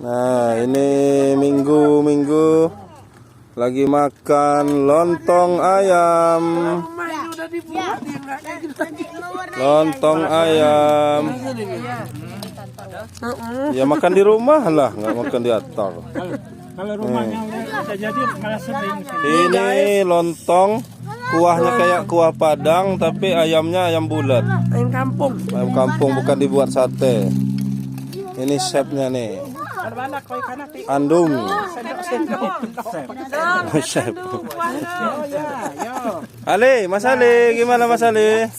Nah, ini minggu lagi makan lontong ayam. Lontong ayam. Ya makan di rumah lah, nggak makan di atas. Kalau rumahnya bisa jadi malah sering. Ini lontong, kuahnya kayak kuah Padang, tapi ayamnya ayam bulat. Ayam kampung. Ayam kampung, bukan dibuat sate. Ini chefnya nih. Andung. Chef. Ali, Mas Ali, gimana Mas Ali?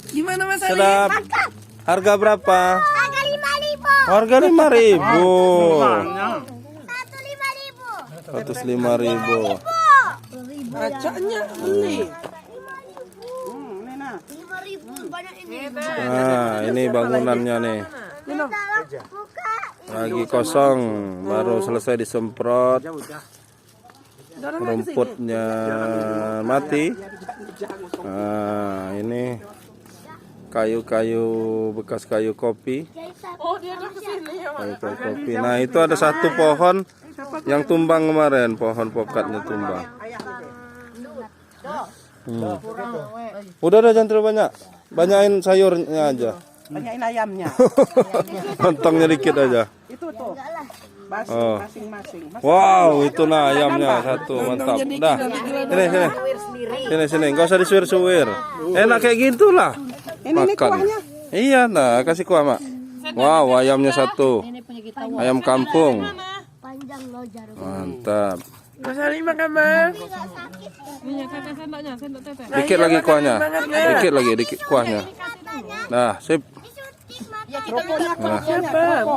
Gimana Mas Ali? Sedap. Harga berapa? Harga 5.000. Harga 5.000. Satu 5.000. 105.000. Kacanya ini. 5.000 banyak ini. Nah, ini bangunannya nih. Buka. Lagi kosong, baru selesai disemprot. Rumputnya mati. Nah, ini kayu-kayu bekas kayu kopi. Oh, dia ada kesini ya. Kayu kopi. Nah, itu ada satu pohon yang tumbang kemarin, pohon pokatnya tumbang. Udah jangan terlalu banyak. Banyakin sayurnya aja. Banyakin ayamnya. Lontongnya dikit aja. Itu tuh. Oh. Masing-masing. Wow, itu nah ayamnya satu, mantap. Dah. Sini. Enggak usah disuir-suir. Enak kayak gitulah. Makan. Iya, nah, kasih kuah, Mak. Wow, ayamnya satu. Ayam kampung. Panjang loh jarum. Mantap. Mas Ali makan, Bang. Dikit lagi kuahnya. Dikit lagi kuahnya. Nah, sip. Siapa?